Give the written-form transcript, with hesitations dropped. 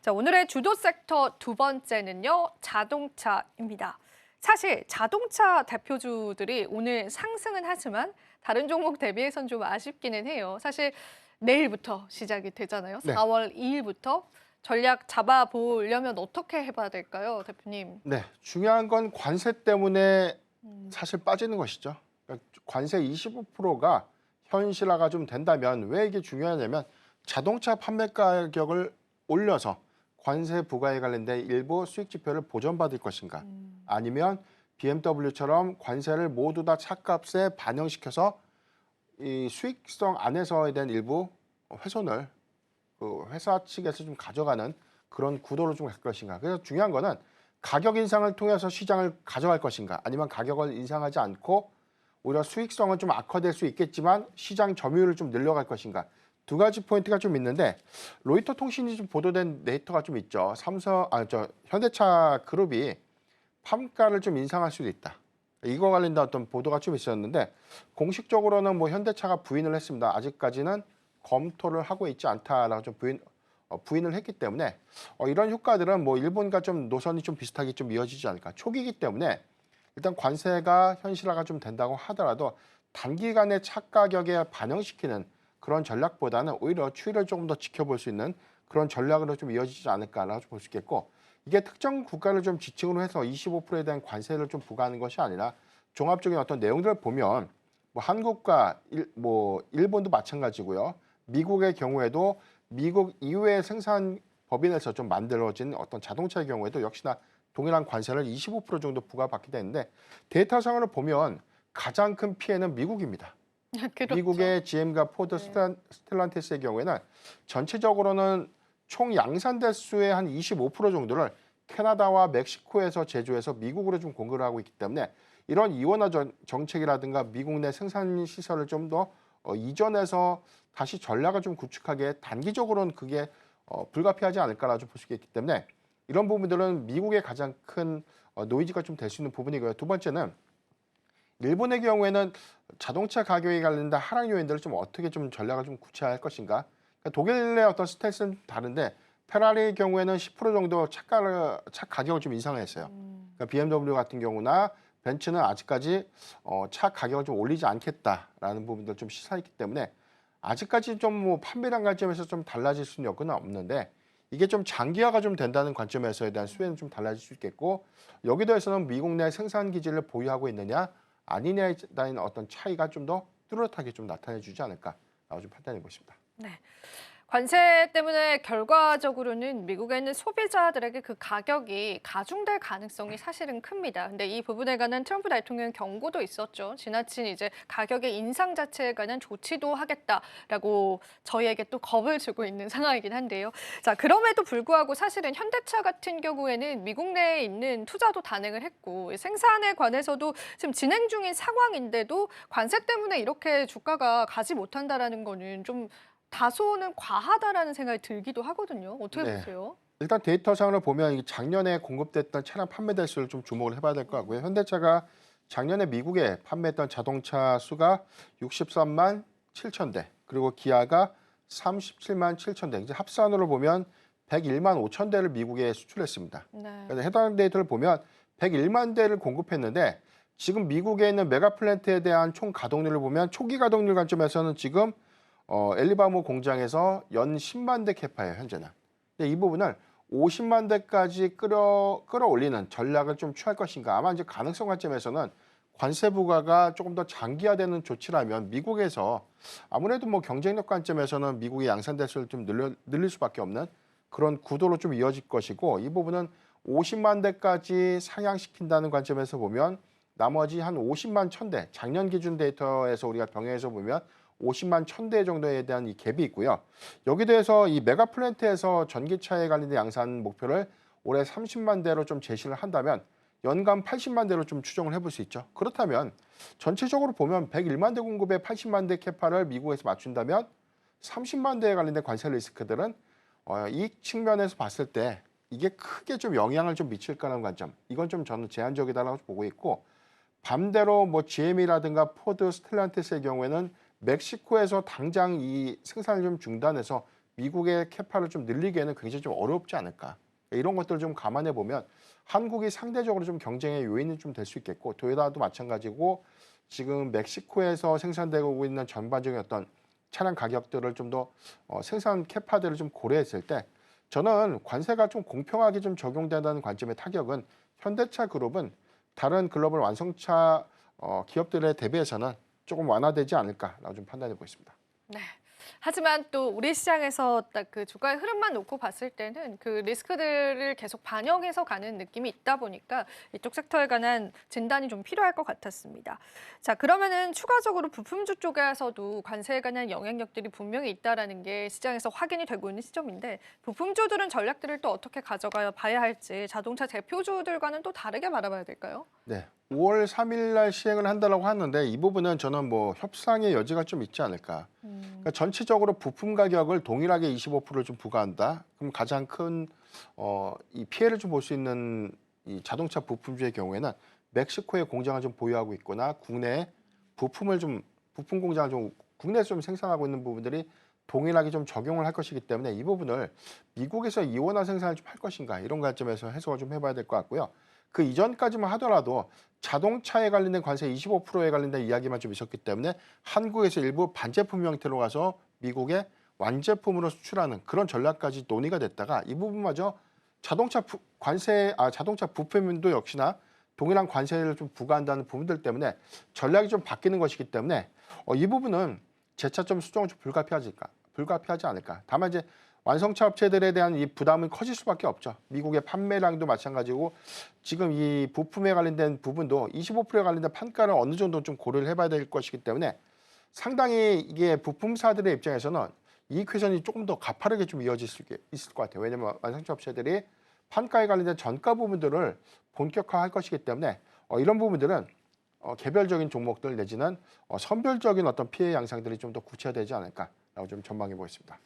자, 오늘의 주도 섹터 두 번째는요, 자동차입니다. 사실 자동차 대표주들이 오늘 상승은 하지만 다른 종목 대비해선 좀 아쉽기는 해요. 사실 내일부터 시작이 되잖아요. 네. 4월 2일부터 전략 잡아보려면 어떻게 해봐야 될까요, 대표님? 네. 중요한 건 관세 때문에 음, 사실 빠지는 것이죠. 그러니까 관세 25%가 현실화가 좀 된다면 왜 이게 중요하냐면 자동차 판매 가격을 올려서 관세 부과에 관련된 일부 수익 지표를 보전받을 것인가 아니면 BMW처럼 관세를 모두 다 차값에 반영시켜서 이 수익성 안에서에 대한 일부 훼손을 그 회사 측에서 좀 가져가는 그런 구도로 좀 갈 것인가. 그래서 중요한 거는 가격 인상을 통해서 시장을 가져갈 것인가 아니면 가격을 인상하지 않고 오히려 수익성은 좀 악화될 수 있겠지만 시장 점유율을 좀 늘려갈 것인가. 두 가지 포인트가 좀 있는데 로이터 통신이 좀 보도된 데이터가 좀 있죠. 현대차 그룹이 판가를 좀 인상할 수도 있다. 이거 관련된 어떤 보도가 좀 있었는데 공식적으로는 뭐 현대차가 부인을 했습니다. 아직까지는 검토를 하고 있지 않다라고 좀 부인을 했기 때문에 이런 효과들은 뭐 일본과 좀 노선이 좀 비슷하게 좀 이어지지 않을까. 초기이기 때문에 일단 관세가 현실화가 좀 된다고 하더라도 단기간에 차 가격에 반영시키는 그런 전략보다는 오히려 추이를 조금 더 지켜볼 수 있는 그런 전략으로 좀 이어지지 않을까라고 볼 수 있겠고 이게 특정 국가를 좀 지칭으로 해서 25%에 대한 관세를 좀 부과하는 것이 아니라 종합적인 어떤 내용들을 보면 뭐 한국과 일본도 마찬가지고요. 미국의 경우에도 미국 이외의 생산 법인에서 좀 만들어진 어떤 자동차의 경우에도 역시나 동일한 관세를 25% 정도 부과받게 되는데 데이터상으로 보면 가장 큰 피해는 미국입니다. 그렇죠. 미국의 GM과 포드, 네. 스텔란티스의 경우에는 전체적으로는 총 양산 대수의 한 25% 정도를 캐나다와 멕시코에서 제조해서 미국으로 좀 공급을 하고 있기 때문에 이런 이원화 정책이라든가 미국 내 생산 시설을 좀 더 이전해서 다시 전략을 좀 구축하기에 단기적으로는 그게 불가피하지 않을까라고 볼 수 있기 때문에 이런 부분들은 미국의 가장 큰 노이즈가 좀 될 수 있는 부분이고요. 두 번째는 일본의 경우에는 자동차 가격에 관련된 하락 요인들을 좀 어떻게 좀 전략을 좀 구체화할 것인가. 그러니까 독일의 어떤 스탠스는 다른데 페라리의 경우에는 10% 정도 차 가격을 좀 인상을 했어요. 그러니까 BMW 같은 경우나 벤츠는 아직까지 차 가격을 좀 올리지 않겠다라는 부분들 좀 시사했기 때문에 아직까지 좀 뭐 판매량 관점에서 좀 달라질 수는 여건은 없는데 이게 좀 장기화가 좀 된다는 관점에서에 대한 수혜는 좀 달라질 수 있겠고 여기 더해서는 미국 내 생산 기지를 보유하고 있느냐 아니냐에 대한 어떤 차이가 좀 더 뚜렷하게 좀 나타내 주지 않을까라고 좀 판단해 보십니다. 네. 관세 때문에 결과적으로는 미국에 있는 소비자들에게 그 가격이 가중될 가능성이 사실은 큽니다. 근데 이 부분에 관한 트럼프 대통령 경고도 있었죠. 지나친 이제 가격의 인상 자체에 관한 조치도 하겠다라고 저희에게 또 겁을 주고 있는 상황이긴 한데요. 자, 그럼에도 불구하고 사실은 현대차 같은 경우에는 미국 내에 있는 투자도 단행을 했고 생산에 관해서도 지금 진행 중인 상황인데도 관세 때문에 이렇게 주가가 가지 못한다라는 거는 좀 다소는 과하다라는 생각이 들기도 하거든요. 어떻게 네. 보세요? 일단 데이터상으로 보면 이 작년에 공급됐던 차량 판매 대수를 좀 주목을 해봐야 될 것 같고요. 현대차가 작년에 미국에 판매했던 자동차 수가 63만 7천 대, 그리고 기아가 37만 7천 대. 이제 합산으로 보면 101만 5천 대를 미국에 수출했습니다. 네. 그래서 해당 데이터를 보면 101만 대를 공급했는데 지금 미국에 있는 메가 플랜트에 대한 총 가동률을 보면 초기 가동률 관점에서는 지금 엘리바모 공장에서 연 10만 대 캐파예요, 현재는. 근데 이 부분을 50만 대까지 끌어올리는 전략을 좀 취할 것인가. 아마 이제 가능성 관점에서는 관세 부과가 조금 더 장기화되는 조치라면 미국에서 아무래도 뭐 경쟁력 관점에서는 미국의 양산 대수를 좀 늘릴 수밖에 없는 그런 구도로 좀 이어질 것이고 이 부분은 50만 대까지 상향시킨다는 관점에서 보면 나머지 한 50만 1,000대, 작년 기준 데이터에서 우리가 병행해서 보면 50만 1,000대 정도에 대한 이 갭이 있고요. 여기 대해서 이 메가 플랜트에서 전기차에 관련된 양산 목표를 올해 30만 대로 좀 제시를 한다면 연간 80만 대로 좀 추정을 해볼 수 있죠. 그렇다면 전체적으로 보면 101만 대 공급에 80만 대 캐파를 미국에서 맞춘다면 30만 대에 관련된 관세 리스크들은 이익 측면에서 봤을 때 이게 크게 좀 영향을 좀 미칠 거라는 관점. 이건 좀 저는 제한적이다라고 보고 있고 반대로 뭐 GM이라든가 포드, 스텔란티스의 경우에는 멕시코에서 당장 이 생산을 좀 중단해서 미국의 캐파를 좀 늘리기에는 굉장히 좀 어렵지 않을까. 이런 것들을 좀 감안해 보면 한국이 상대적으로 좀 경쟁의 요인이 좀 될 수 있겠고 도요타도 마찬가지고 지금 멕시코에서 생산되고 있는 전반적인 어떤 차량 가격들을 좀 더 생산 캐파들을 좀 고려했을 때 저는 관세가 좀 공평하게 좀 적용된다는 관점의 타격은 현대차 그룹은 다른 글로벌 완성차 기업들에 대비해서는 조금 완화되지 않을까라고 좀 판단해 보고 있습니다. 네. 하지만 또 우리 시장에서 딱 그 주가의 흐름만 놓고 봤을 때는 그 리스크들을 계속 반영해서 가는 느낌이 있다 보니까 이쪽 섹터에 관한 진단이 좀 필요할 것 같았습니다. 자, 그러면은 추가적으로 부품주 쪽에서도 관세에 관한 영향력들이 분명히 있다라는 게 시장에서 확인이 되고 있는 시점인데 부품주들은 전략들을 또 어떻게 가져가 봐야 할지 자동차 대표주들과는 또 다르게 바라봐야 될까요? 네. 5월 3일 날 시행을 한다고 하는데 이 부분은 저는 뭐 협상의 여지가 좀 있지 않을까. 그러니까 전체적으로 부품 가격을 동일하게 25%를 좀 부과한다. 그럼 가장 큰 이 피해를 좀 볼 수 있는 이 자동차 부품주의 경우에는 멕시코에 공장을 좀 보유하고 있거나 국내에 부품 공장을 좀 국내에서 좀 생산하고 있는 부분들이 동일하게 좀 적용을 할 것이기 때문에 이 부분을 미국에서 이원화 생산을 좀 할 것인가 이런 관점에서 해석을 좀 해봐야 될 것 같고요. 그 이전까지만 하더라도 자동차에 관련된 관세 25%에 관련된 이야기만 좀 있었기 때문에 한국에서 일부 반제품 형태로 가서 미국에 완제품으로 수출하는 그런 전략까지 논의가 됐다가 이 부분마저 자동차 부품도 역시나 동일한 관세를 좀 부과한다는 부분들 때문에 전략이 좀 바뀌는 것이기 때문에 이 부분은 재차점 수정은 좀 불가피하지 않을까. 다만 이제 완성차 업체들에 대한 이 부담은 커질 수밖에 없죠. 미국의 판매량도 마찬가지고 지금 이 부품에 관련된 부분도 25%에 관련된 판가를 어느 정도 좀 고려를 해봐야 될 것이기 때문에 상당히 이게 부품사들의 입장에서는 이익 훼손이 조금 더 가파르게 좀 이어질 수 있을 것 같아요. 왜냐하면 완성차 업체들이 판가에 관련된 전가 부분들을 본격화할 것이기 때문에 이런 부분들은 개별적인 종목들 내지는 선별적인 어떤 피해 양상들이 좀 더 구체화되지 않을까라고 좀 전망해 보겠습니다.